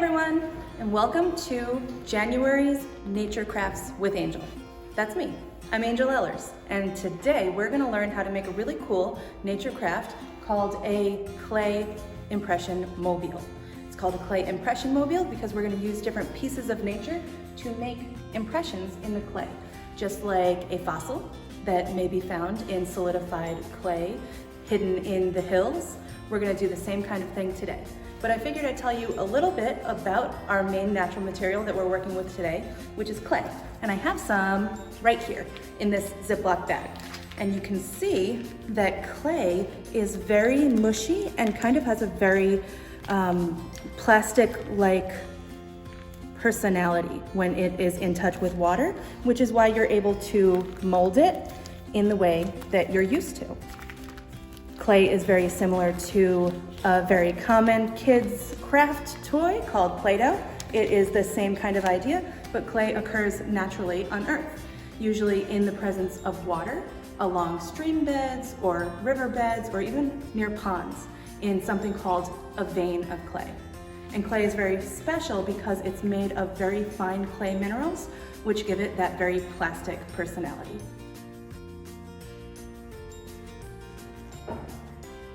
everyone, and welcome to January's Nature Crafts with Angel. That's me. I'm Angel Ehlers, and today we're going to learn how to make a really cool nature craft called a clay impression mobile. It's called a clay impression mobile because we're going to use different pieces of nature to make impressions in the clay, just like a fossil that may be found in solidified clay hidden in the hills. We're going to do the same kind of thing today. But I figured I'd tell you a little bit about our main natural material that we're working with today, which is clay. And I have some right here in this Ziploc bag. And you can see that clay is very mushy and kind of has a very plastic-like personality when it is in touch with water, which is why you're able to mold it in the way that you're used to. Clay is very similar to a very common kids craft toy called Play-Doh. It is the same kind of idea, but clay occurs naturally on Earth, usually in the presence of water, along stream beds or river beds, or even near ponds in something called a vein of clay. And clay is very special because it's made of very fine clay minerals, which give it that very plastic personality.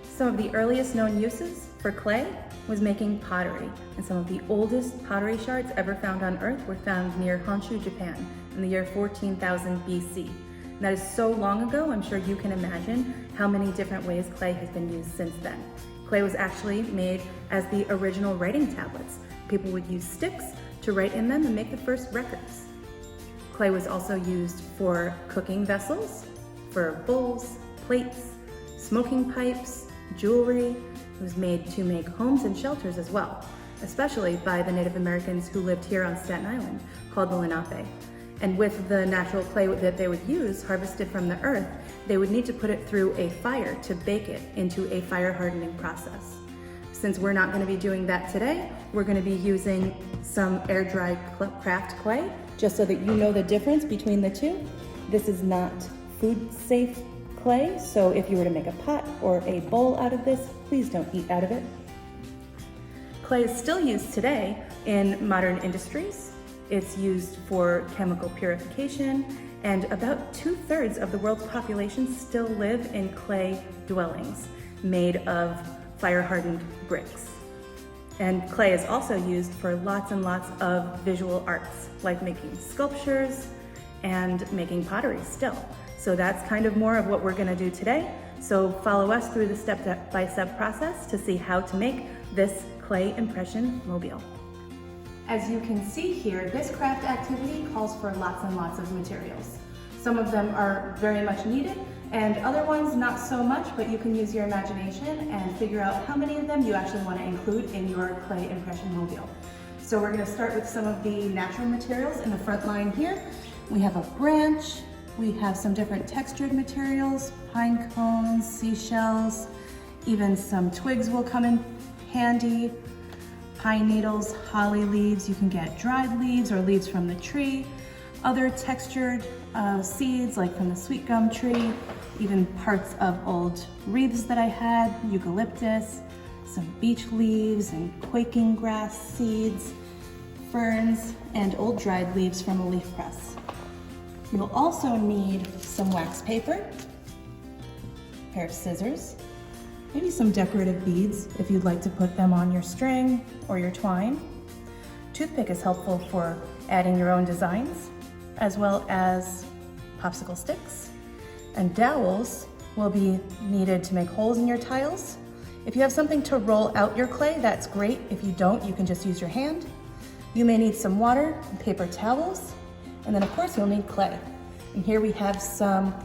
Some of the earliest known uses for clay was making pottery, and some of the oldest pottery shards ever found on Earth were found near Honshu, Japan in the year 14,000 BC. And that is so long ago, I'm sure you can imagine how many different ways clay has been used since then. Clay was actually made as the original writing tablets. People would use sticks to write in them and make the first records. Clay was also used for cooking vessels, for bowls, plates, smoking pipes, jewelry. It was made to make homes and shelters as well, especially by the Native Americans who lived here on Staten Island, called the Lenape. And with the natural clay that they would use, harvested from the earth, they would need to put it through a fire to bake it into a fire hardening process. Since we're not going to be doing that today, we're going to be using some air-dried craft clay, just so that you know the difference between the two. This is not food-safe clay, so if you were to make a pot or a bowl out of this, please don't eat out of it. Clay is still used today in modern industries. It's used for chemical purification, and about 2/3 of the world's population still live in clay dwellings made of fire-hardened bricks. And clay is also used for lots and lots of visual arts, like making sculptures and making pottery still. So that's kind of more of what we're going to do today. So follow us through the step-by-step process to see how to make this clay impression mobile. As you can see here, this craft activity calls for lots and lots of materials. Some of them are very much needed, and other ones not so much, but you can use your imagination and figure out how many of them you actually want to include in your clay impression mobile. So we're going to start with some of the natural materials in the front line here. We have a branch. We have some different textured materials, pine cones, seashells, even some twigs will come in handy, pine needles, holly leaves. You can get dried leaves or leaves from the tree, other textured seeds like from the sweet gum tree, even parts of old wreaths that I had, eucalyptus, some beech leaves and quaking grass seeds, ferns, and old dried leaves from a leaf press. You'll also need some wax paper, a pair of scissors, maybe some decorative beads if you'd like to put them on your string or your twine. Toothpick is helpful for adding your own designs, as well as popsicle sticks. And dowels will be needed to make holes in your tiles. If you have something to roll out your clay, that's great. If you don't, you can just use your hand. You may need some water and paper towels. And then of course you'll need clay. And here we have some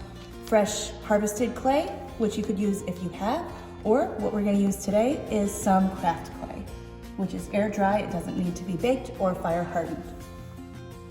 fresh harvested clay, which you could use if you have, or what we're going to use today is some craft clay, which is air dry. It doesn't need to be baked or fire hardened.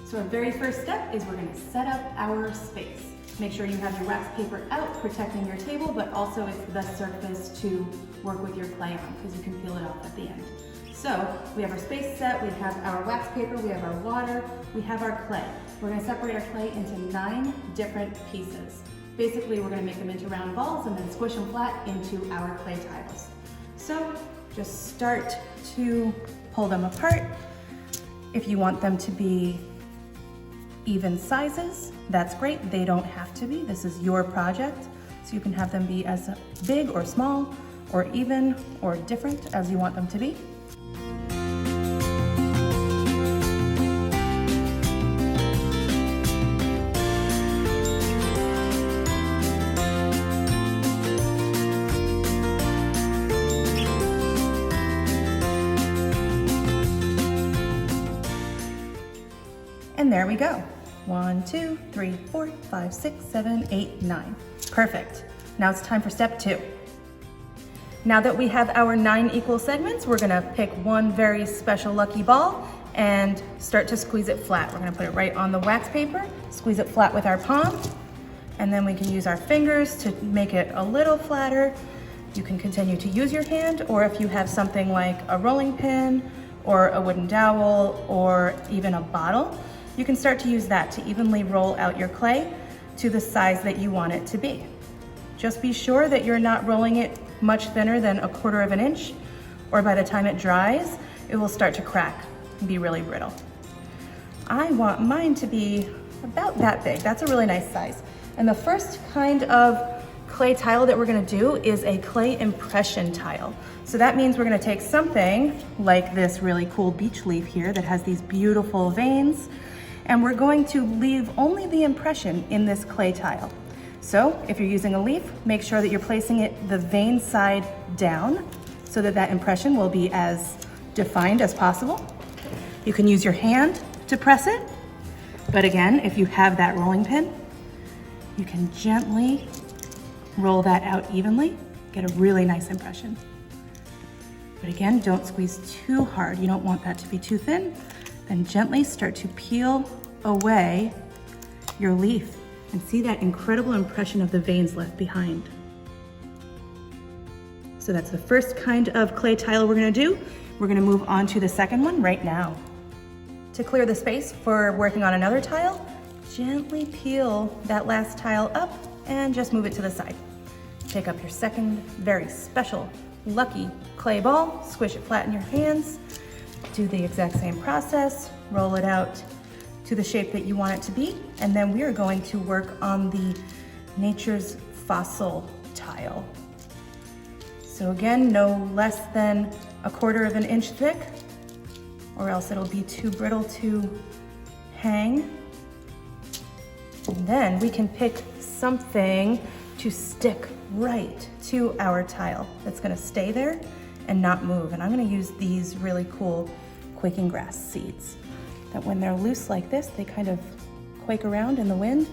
So our very first step is we're going to set up our space. Make sure you have your wax paper out, protecting your table, but also it's the best surface to work with your clay on because you can peel it off at the end. So we have our space set, we have our wax paper, we have our water, we have our clay. We're going to separate our clay into 9 different pieces. Basically, we're going to make them into round balls and then squish them flat into our clay tiles. So just start to pull them apart. If you want them to be even sizes, that's great. They don't have to be. This is your project, so you can have them be as big or small or even or different as you want them to be. And there we go. 1, 2, 3, 4, 5, 6, 7, 8, 9. Perfect. Now it's time for step 2. Now that we have our 9 equal segments, we're gonna pick one very special lucky ball and start to squeeze it flat. We're gonna put it right on the wax paper, squeeze it flat with our palm, and then we can use our fingers to make it a little flatter. You can continue to use your hand, or if you have something like a rolling pin or a wooden dowel or even a bottle, you can start to use that to evenly roll out your clay to the size that you want it to be. Just be sure that you're not rolling it much thinner than 1/4 of an inch, or by the time it dries, it will start to crack and be really brittle. I want mine to be about that big. That's a really nice size. And the first kind of clay tile that we're gonna do is a clay impression tile. So that means we're gonna take something like this really cool beech leaf here that has these beautiful veins, and we're going to leave only the impression in this clay tile. So if you're using a leaf, make sure that you're placing it the vein side down so that that impression will be as defined as possible. You can use your hand to press it, but again, if you have that rolling pin, you can gently roll that out evenly, get a really nice impression. But again, don't squeeze too hard. You don't want that to be too thin. Then gently start to peel away your leaf and see that incredible impression of the veins left behind. So that's the first kind of clay tile we're gonna do. We're gonna move on to the second one right now. To clear the space for working on another tile, gently peel that last tile up and just move it to the side. Take up your second very special lucky clay ball, squish it flat in your hands, do the exact same process, roll it out to the shape that you want it to be, and then we are going to work on the nature's fossil tile. So again, no less than 1/4 of an inch thick, or else it'll be too brittle to hang. And then we can pick something to stick right to our tile that's gonna stay there and not move. And I'm gonna use these really cool quaking grass seeds that when they're loose like this, they kind of quake around in the wind.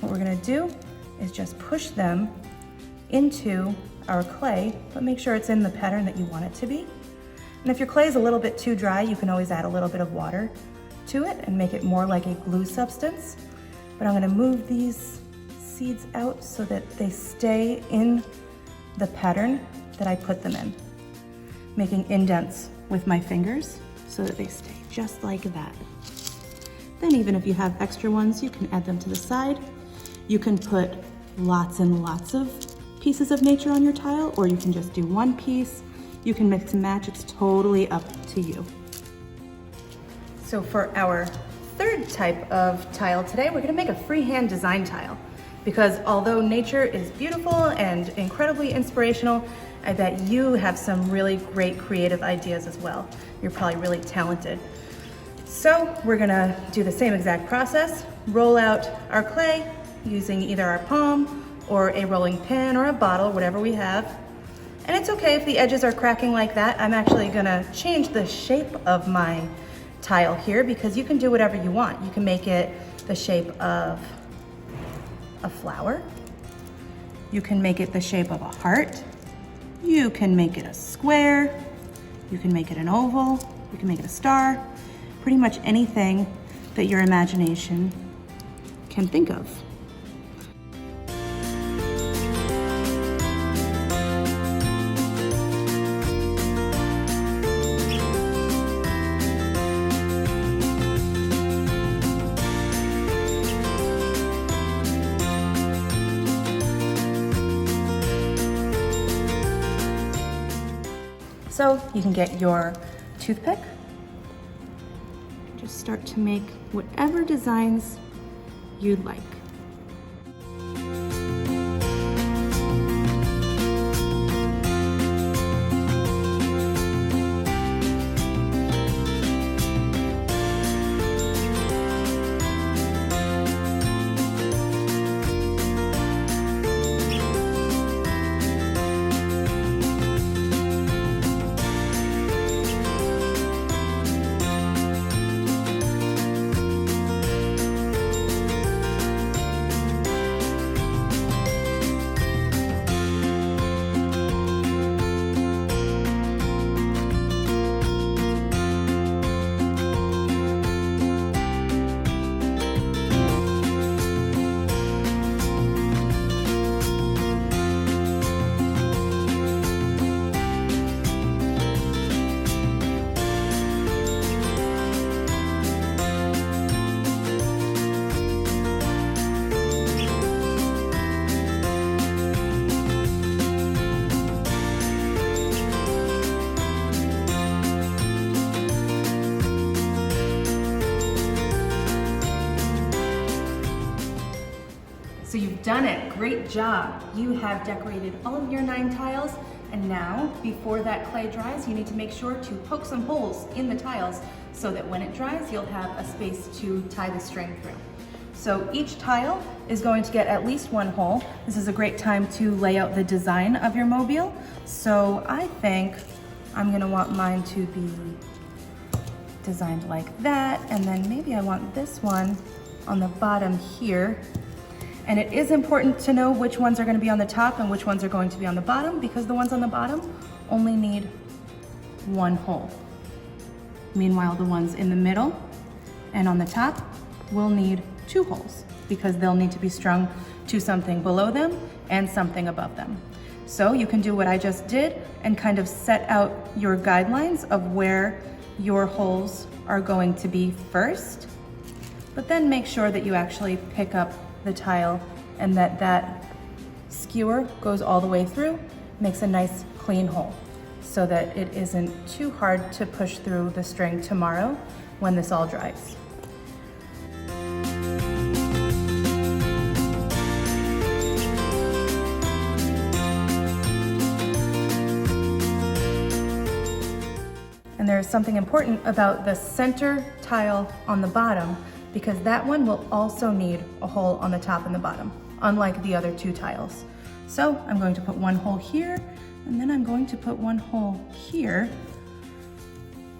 What we're gonna do is just push them into our clay, but make sure it's in the pattern that you want it to be. And if your clay is a little bit too dry, you can always add a little bit of water to it and make it more like a glue substance. But I'm gonna move these seeds out so that they stay in the pattern that I put them in, making indents with my fingers so that they stay just like that. Then even if you have extra ones, you can add them to the side. You can put lots and lots of pieces of nature on your tile, or you can just do one piece. You can mix and match, it's totally up to you. So for our third type of tile today, we're gonna make a freehand design tile. Because although nature is beautiful and incredibly inspirational, I bet you have some really great creative ideas as well. You're probably really talented. So we're gonna do the same exact process, roll out our clay using either our palm or a rolling pin or a bottle, whatever we have. And it's okay if the edges are cracking like that. I'm actually gonna change the shape of my tile here because you can do whatever you want. You can make it the shape of a flower. You can make it the shape of a heart. You can make it a square. You can make it an oval. You can make it a star. Pretty much anything that your imagination can think of. So you can get your toothpick. Just start to make whatever designs you'd like. So you've done it, great job. You have decorated all of your 9 tiles, and now, before that clay dries, you need to make sure to poke some holes in the tiles so that when it dries, you'll have a space to tie the string through. So each tile is going to get at least 1 hole. This is a great time to lay out the design of your mobile. So I think I'm gonna want mine to be designed like that, and then maybe I want this one on the bottom here. And it is important to know which ones are going to be on the top and which ones are going to be on the bottom, because the ones on the bottom only need 1 hole. Meanwhile, the ones in the middle and on the top will need 2 holes, because they'll need to be strung to something below them and something above them. So you can do what I just did and kind of set out your guidelines of where your holes are going to be first, but then make sure that you actually pick up the tile and that skewer goes all the way through, makes a nice clean hole so that it isn't too hard to push through the string tomorrow when this all dries. And there's something important about the center tile on the bottom, because that one will also need a hole on the top and the bottom, unlike the other 2 tiles. So I'm going to put 1 hole here, and then I'm going to put 1 hole here,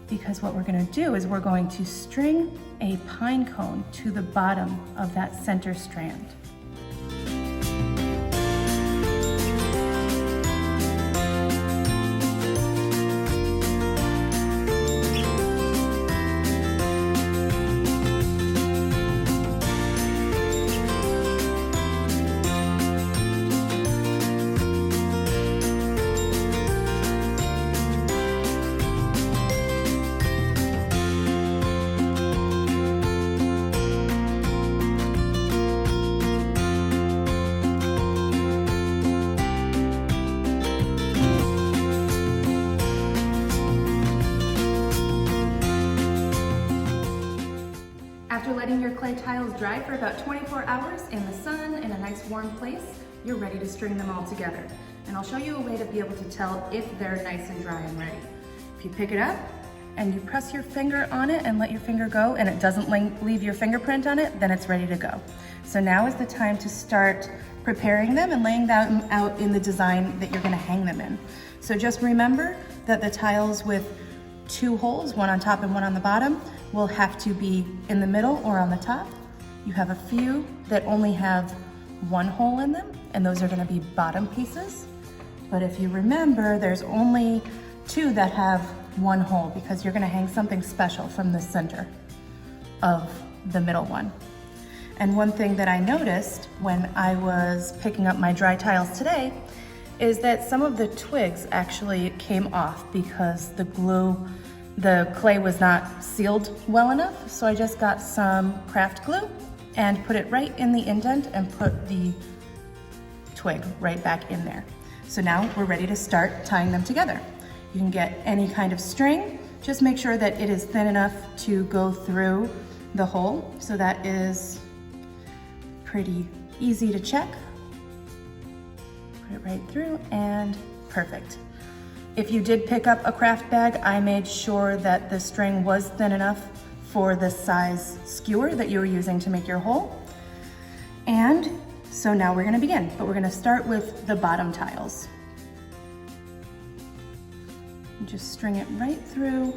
because what we're gonna do is we're going to string a pine cone to the bottom of that center strand. After letting your clay tiles dry for about 24 hours in the sun in a nice warm place, you're ready to string them all together. And I'll show you a way to be able to tell if they're nice and dry and ready. If you pick it up and you press your finger on it and let your finger go and it doesn't leave your fingerprint on it, then it's ready to go. So now is the time to start preparing them and laying them out in the design that you're gonna hang them in. So just remember that the tiles with 2 holes, 1 on top and 1 on the bottom, will have to be in the middle or on the top. You have a few that only have 1 hole in them, and those are gonna be bottom pieces. But if you remember, there's only 2 that have 1 hole, because you're gonna hang something special from the center of the middle one. And one thing that I noticed when I was picking up my dry tiles today is that some of the twigs actually came off because the clay was not sealed well enough. So I just got some craft glue and put it right in the indent and put the twig right back in there. So now we're ready to start tying them together. You can get any kind of string Just make sure that it is thin enough to go through the hole. So that is pretty easy to check. Put it right through and perfect. If you did pick up a craft bag, I made sure that the string was thin enough for the size skewer that you were using to make your hole. And so now we're gonna begin, but we're gonna start with the bottom tiles. Just string it right through.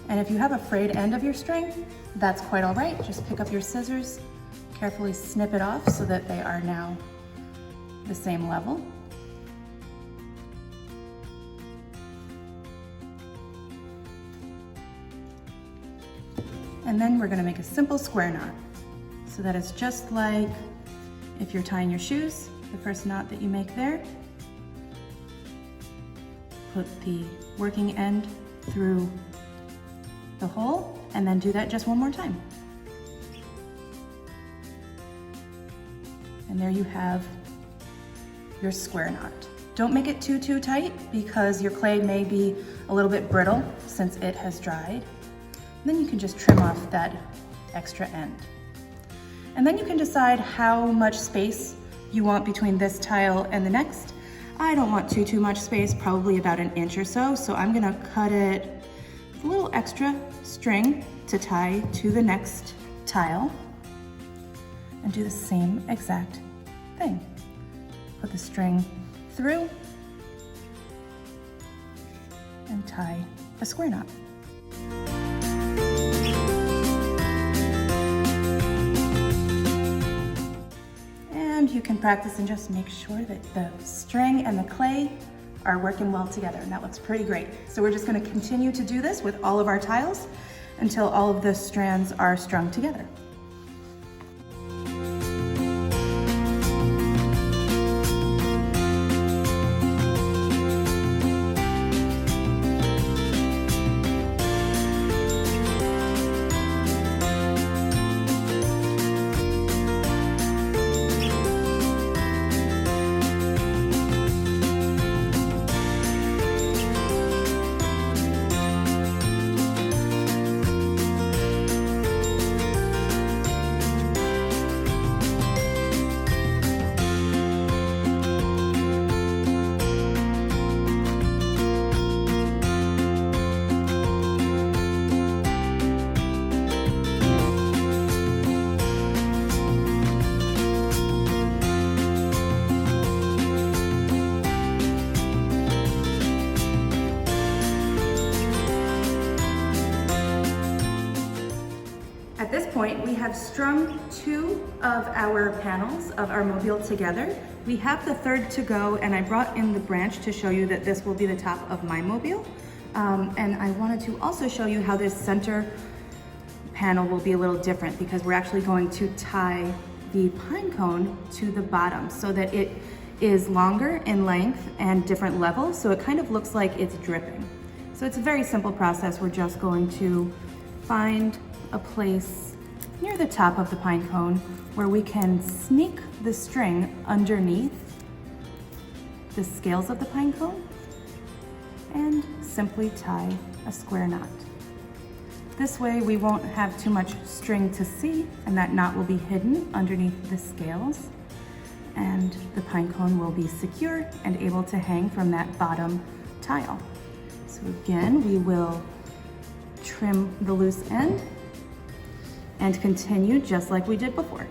And if you have a frayed end of your string, that's quite all right. Just pick up your scissors, carefully snip it off so that they are now the same level. And then we're gonna make a simple square knot. So that is just like if you're tying your shoes, the first knot that you make there. Put the working end through the hole and then do that just one more time. And there you have your square knot. Don't make it too tight because your clay may be a little bit brittle since it has dried. And then you can just trim off that extra end. And then you can decide how much space you want between this tile and the next. I don't want too much space, probably about 1 inch or so. So I'm gonna cut it with a little extra string to tie to the next tile and do the same exact thing. Put the string through and tie a square knot. And you can practice and just make sure that the string and the clay are working well together, and that looks pretty great. So we're just gonna continue to do this with all of our tiles until all of the strands are strung together. At this point, we have strung 2 of our panels of our mobile together. We have the third to go, and I brought in the branch to show you that this will be the top of my mobile. And I wanted to also show you how this center panel will be a little different because we're actually going to tie the pine cone to the bottom so that it is longer in length and different levels, so it kind of looks like it's dripping. So it's a very simple process. We're just going to find a place near the top of the pine cone where we can sneak the string underneath the scales of the pine cone and simply tie a square knot. This way we won't have too much string to see, and that knot will be hidden underneath the scales, and the pine cone will be secure and able to hang from that bottom tile. So again, we will trim the loose end and continue just like we did before.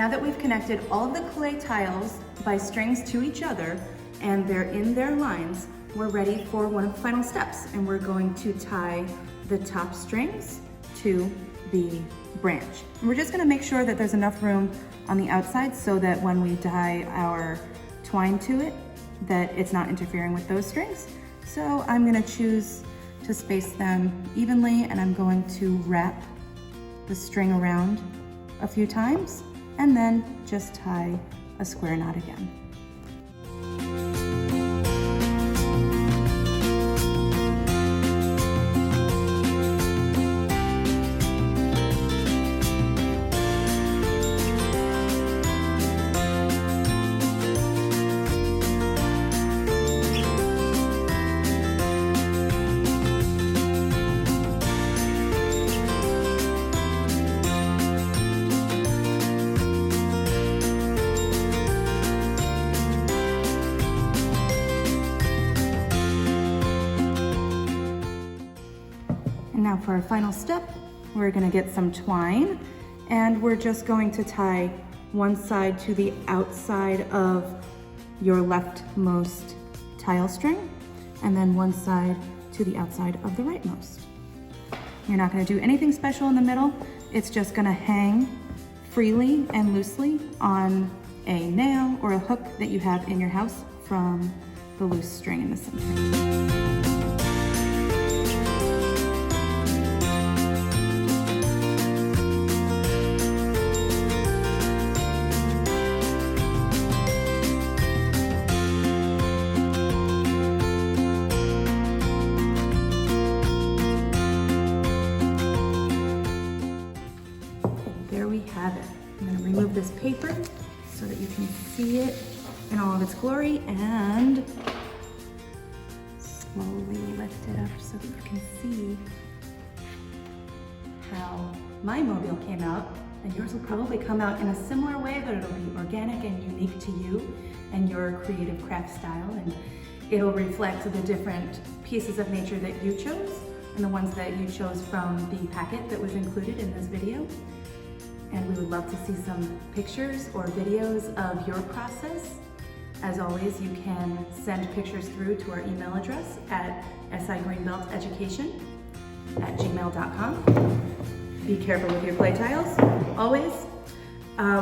Now that we've connected all of the clay tiles by strings to each other and they're in their lines, we're ready for one of the final steps, and we're going to tie the top strings to the branch. And we're just gonna make sure that there's enough room on the outside so that when we tie our twine to it, that it's not interfering with those strings. So I'm gonna choose to space them evenly, and I'm going to wrap the string around a few times and then just tie a square knot again. And now for our final step, we're gonna get some twine, and we're just going to tie one side to the outside of your leftmost tile string, and then one side to the outside of the rightmost. You're not gonna do anything special in the middle. It's just gonna hang freely and loosely on a nail or a hook that you have in your house from the loose string in the center. There we have it. I'm going to remove this paper so that you can see it in all of its glory, and slowly lift it up so that you can see how my mobile came out. And yours will probably come out in a similar way, but it'll be organic and unique to you and your creative craft style, and it'll reflect the different pieces of nature that you chose and the ones that you chose from the packet that was included in this video. And we would love to see some pictures or videos of your process. As always, you can send pictures through to our email address at sigreenbelteducation@gmail.com. Be careful with your clay tiles, always.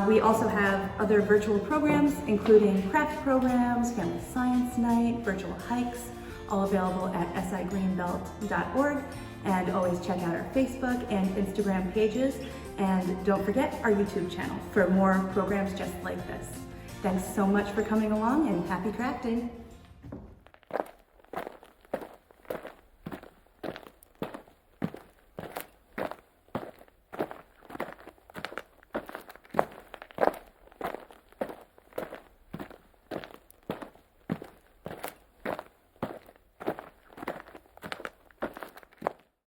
We also have other virtual programs, including craft programs, family science night, virtual hikes, all available at sigreenbelt.org. And always check out our Facebook and Instagram pages. And don't forget our YouTube channel for more programs just like this. Thanks so much for coming along, and happy crafting.